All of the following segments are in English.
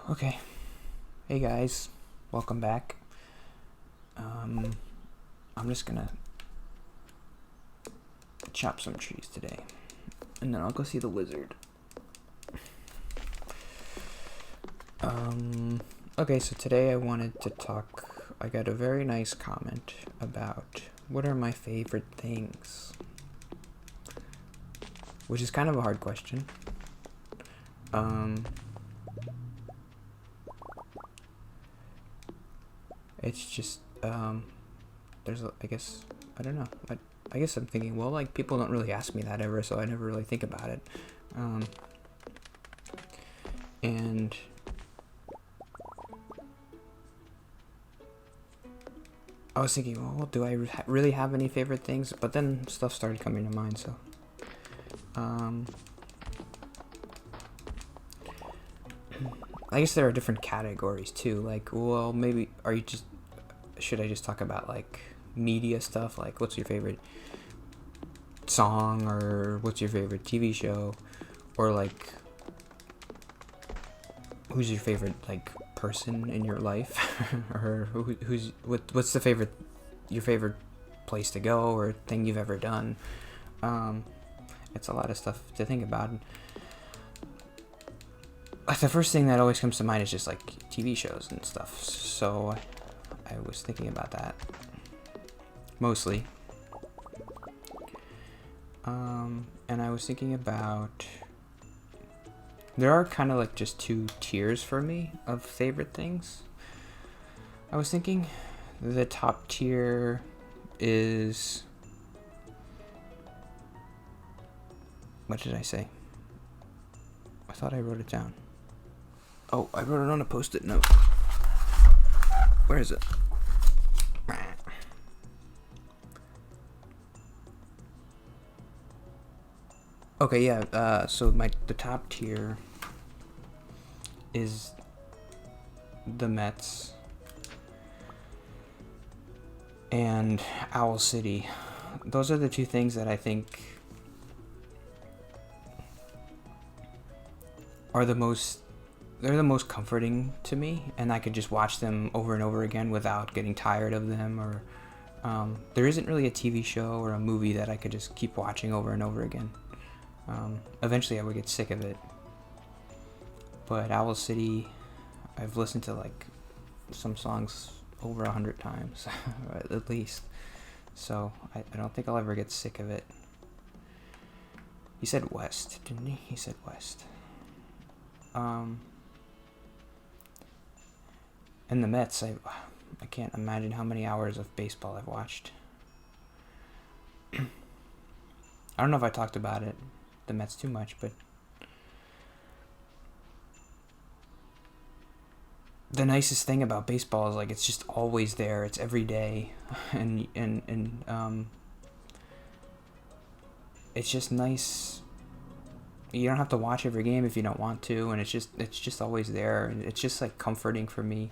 Okay. Hey guys, welcome back. I'm just gonna chop some trees today, and then I'll go see the wizard. Okay, so today I wanted to talk. I got a very nice comment about what are my favorite things, which is kind of a hard question. It's just I guess I don't know. I guess I'm thinking, well, like people don't really ask me that ever, so I never really think about it. And I was thinking, well, do I really have any favorite things? But then stuff started coming to mind, so I guess there are different categories too. Like, well, maybe should I just talk about like media stuff? Like, what's your favorite song, or what's your favorite TV show, or like who's your favorite like person in your life, or what's your favorite place to go or thing you've ever done. It's a lot of stuff to think about. Like the first thing that always comes to mind is just like TV shows and stuff. So I was thinking about that mostly. And I was thinking about, there are kind of like just two tiers for me of favorite things. I was thinking the top tier is, what did I say? I thought I wrote it down. Oh, I wrote it on a post-it note. Where is it? Okay, yeah, so the top tier is the Mets and Owl City. Those are the two things that I think are the most comforting to me, and I could just watch them over and over again without getting tired of them, or there isn't really a TV show or a movie that I could just keep watching over and over again. Eventually I would get sick of it. But Owl City, I've listened to like some songs over 100 times, at least. So I don't think I'll ever get sick of it. He said West, didn't he? He said West. And the Mets, I can't imagine how many hours of baseball I've watched. I don't know if I talked about it, the Mets, too much, but the nicest thing about baseball is like it's just always there. It's every day, and it's just nice. You don't have to watch every game if you don't want to, and it's just always there, and it's just like comforting for me.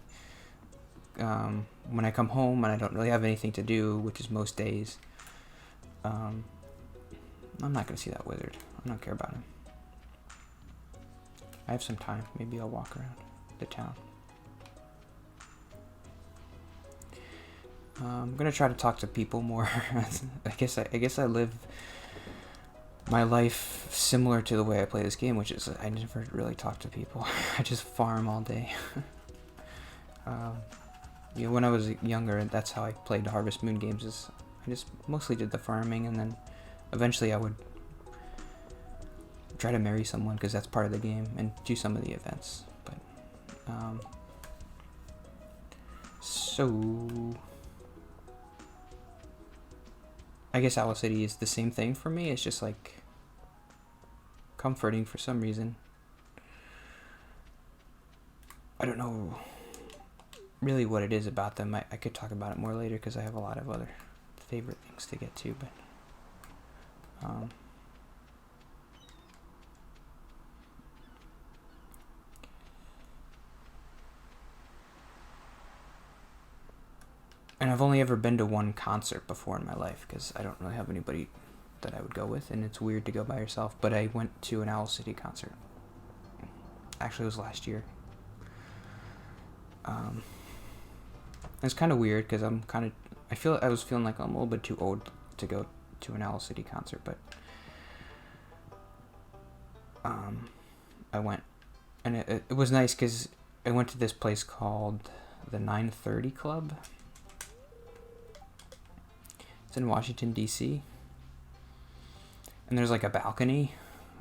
When I come home and I don't really have anything to do, which is most days, I'm not gonna see that wizard. I don't care about him. I have some time. Maybe I'll walk around the town. I'm gonna try to talk to people more. I guess I live my life similar to the way I play this game, which is I never really talk to people. I just farm all day. When I was younger, that's how I played Harvest Moon games. Is I just mostly did the farming, and then eventually I would try to marry someone because that's part of the game, and do some of the events. But so I guess Owl City is the same thing for me. It's just like comforting for some reason. I don't know really what it is about them. I could talk about it more later because I have a lot of other favorite things to get to, but and I've only ever been to one concert before in my life because I don't really have anybody that I would go with, and it's weird to go by yourself. But I went to an Owl City concert. Actually, it was last year. Um, it's kind of weird because I was feeling like I'm a little bit too old to go to an Owl City concert, but I went, and it was nice because I went to this place called the 930 Club. It's in Washington, D.C., and there's like a balcony.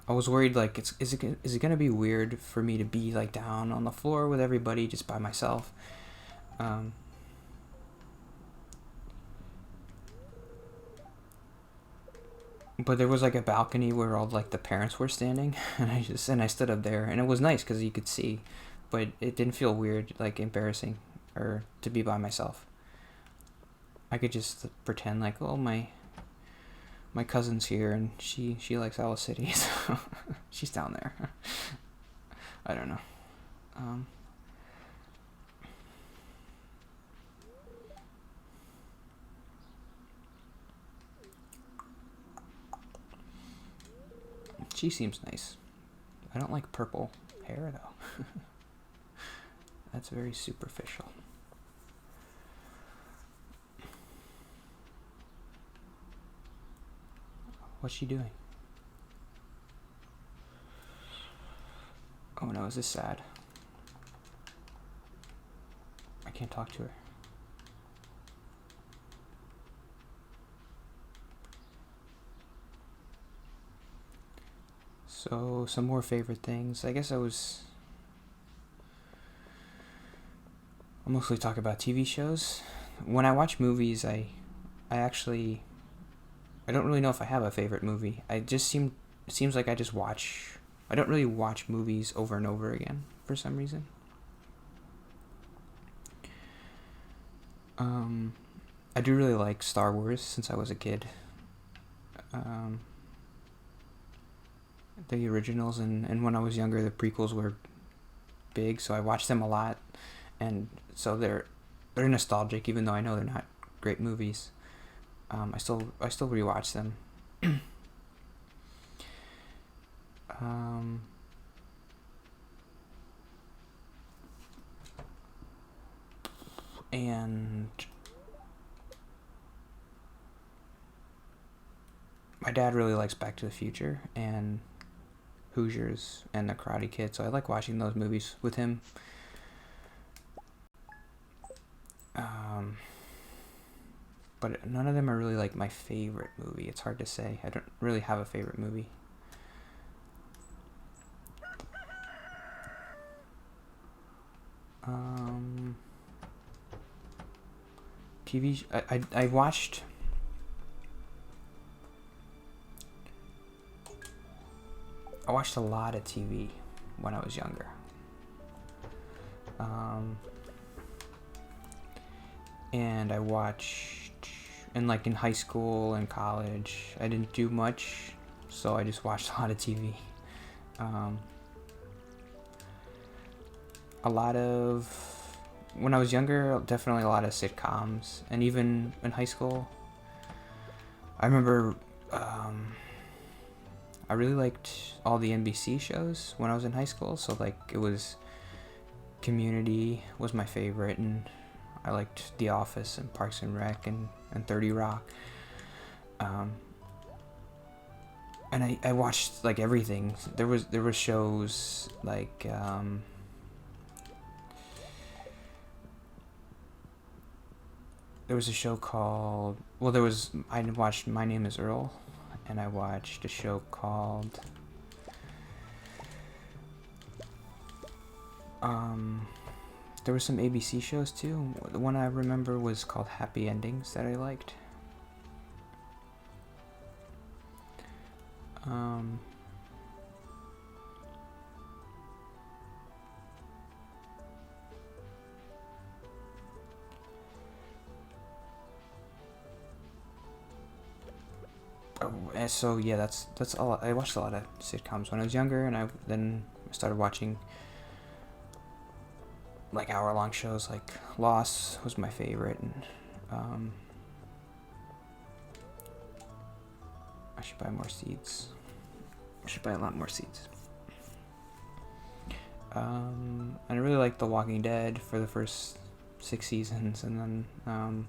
I was worried, like, is it gonna be weird for me to be like down on the floor with everybody just by myself? But there was like a balcony where all like the parents were standing, and I stood up there, and it was nice because you could see, but it didn't feel weird, like embarrassing, or to be by myself. I could just pretend like, oh, my cousin's here, and she likes Owl City, so she's down there. I don't know. She seems nice. I don't like purple hair, though. That's very superficial. What's she doing? Oh no, is this sad? I can't talk to her. So, some more favorite things. I guess I'll mostly talk about TV shows. When I watch movies, I don't really know if I have a favorite movie. It seems like I don't really watch movies over and over again for some reason. I do really like Star Wars since I was a kid. The originals, and when I was younger, the prequels were big, so I watched them a lot, and so they're nostalgic, even though I know they're not great movies. I still rewatch them. And my dad really likes Back to the Future and Hoosiers and The Karate Kid, so I like watching those movies with him. But none of them are really like my favorite movie. It's hard to say. I don't really have a favorite movie. TV. I watched. I watched a lot of TV when I was younger. And I watched, and like in high school and college, I didn't do much, so I just watched a lot of TV. When I was younger, definitely a lot of sitcoms, and even in high school, I remember I really liked all the NBC shows when I was in high school, so like it was Community was my favorite, and I liked The Office and Parks and Rec and 30 Rock. And I watched like everything. There were shows like there was a show called I watched My Name Is Earl, and I watched a show called there were some ABC shows too. The one I remember was called Happy Endings that I liked. So yeah, that's all. I watched a lot of sitcoms when I was younger, and then I started watching like hour-long shows. Like Lost was my favorite, and I should buy more seeds. I should buy a lot more seeds. And I really liked The Walking Dead for the first 6 seasons, and then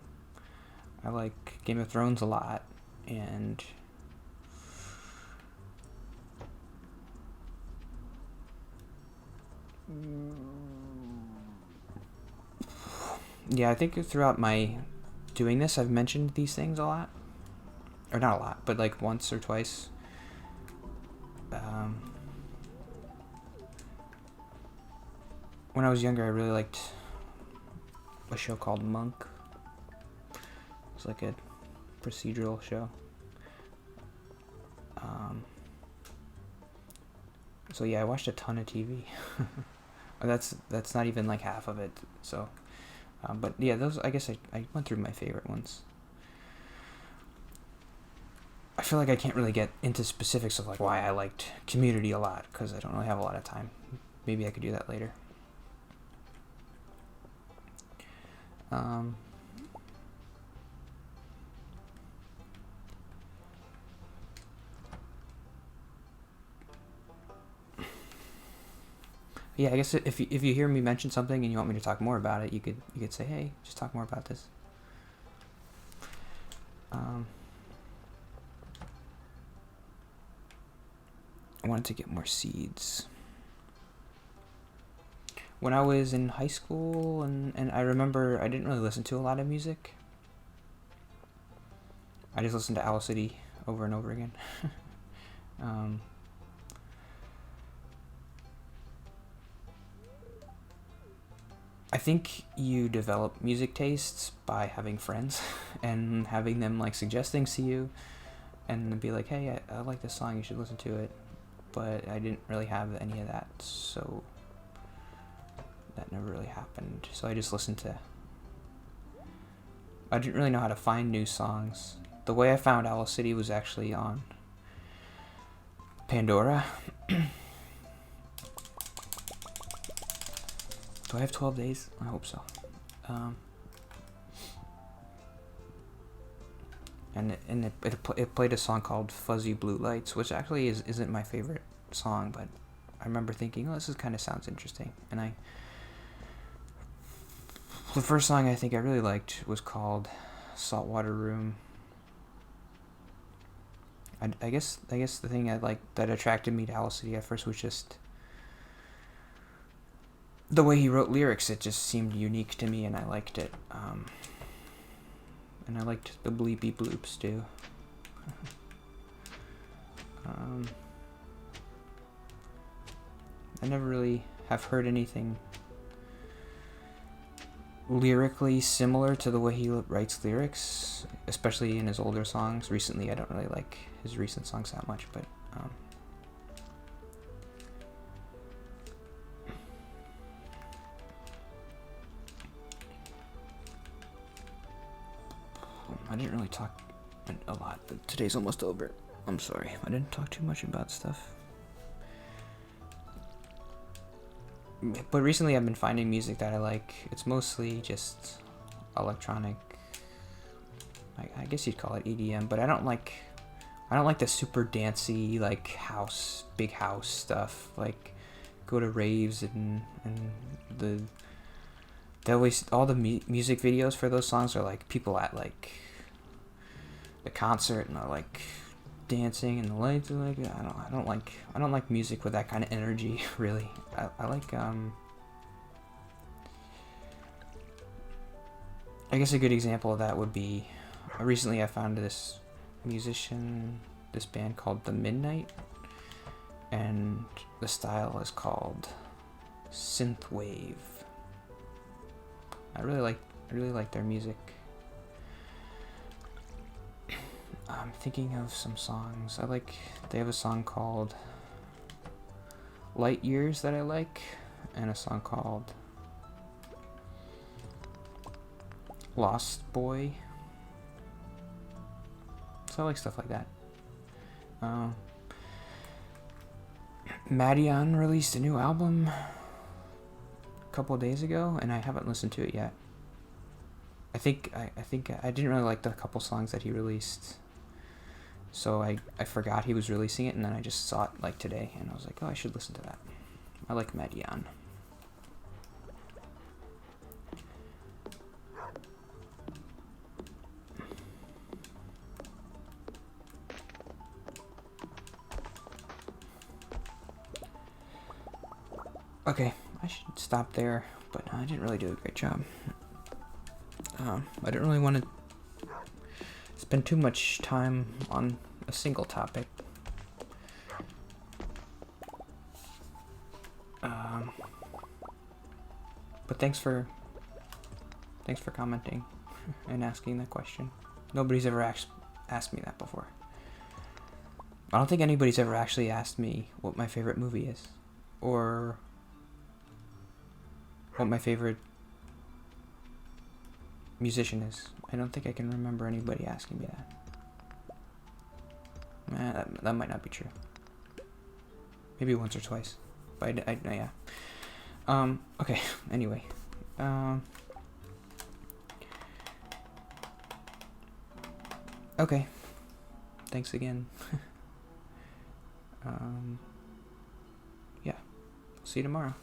I like Game of Thrones a lot, and yeah, I think throughout my doing this, I've mentioned these things a lot, or not a lot, but like once or twice. When I was younger, I really liked a show called Monk. It's like a procedural show. So yeah, I watched a ton of TV. That's not even like half of it. So, but yeah, those, I guess I went through my favorite ones. I feel like I can't really get into specifics of like why I liked Community a lot, because I don't really have a lot of time. Maybe I could do that later. Yeah, I guess if you hear me mention something and you want me to talk more about it, you could say, hey, just talk more about this. I wanted to get more seeds. When I was in high school, and I remember I didn't really listen to a lot of music. I just listened to Owl City over and over again. I think you develop music tastes by having friends and having them like suggest things to you and be like, hey, I like this song, you should listen to it. But I didn't really have any of that, so that never really happened. So I just listened to... I didn't really know how to find new songs. The way I found Owl City was actually on Pandora. Do I have 12 days? I hope so. And it played a song called Fuzzy Blue Lights, which actually isn't my favorite song, but I remember thinking, oh, this kind of sounds interesting. And the first song I think I really liked was called Saltwater Room. I guess the thing I liked that attracted me to Owl City at first was just the way he wrote lyrics. It just seemed unique to me, and I liked it. And I liked the bleepy bloops too. I never really have heard anything lyrically similar to the way he writes lyrics, especially in his older songs. Recently, I don't really like his recent songs that much, but I didn't really talk a lot, but today's almost over. I'm sorry, I didn't talk too much about stuff. But recently I've been finding music that I like. It's mostly just electronic. I guess you'd call it EDM, but I don't like the super dancey, like house, big house stuff. Like go to raves and all the music videos for those songs are like people at like the concert and they're like dancing and the lights are like, I don't like music with that kind of energy, really. I like I guess a good example of that would be recently I found this band called The Midnight, and the style is called synthwave. I really like their music. I'm thinking of some songs. They have a song called Light Years that I like, and a song called Lost Boy. So I like stuff like that. Madian released a new album a couple of days ago, and I haven't listened to it yet. I think I didn't really like the couple songs that he released, so I forgot he was releasing it, and then I just saw it like today, and I was like, oh, I should listen to that. I like Madian. Okay, I should stop there, but I didn't really do a great job. I didn't really want to spend too much time on a single topic. But thanks for commenting and asking that question. Nobody's ever asked me that before. I don't think anybody's ever actually asked me what my favorite movie is, or what my favorite musician is. I don't think I can remember anybody asking me that. That might not be true. Maybe once or twice. But yeah. Okay, anyway. Okay. Thanks again. Yeah. See you tomorrow.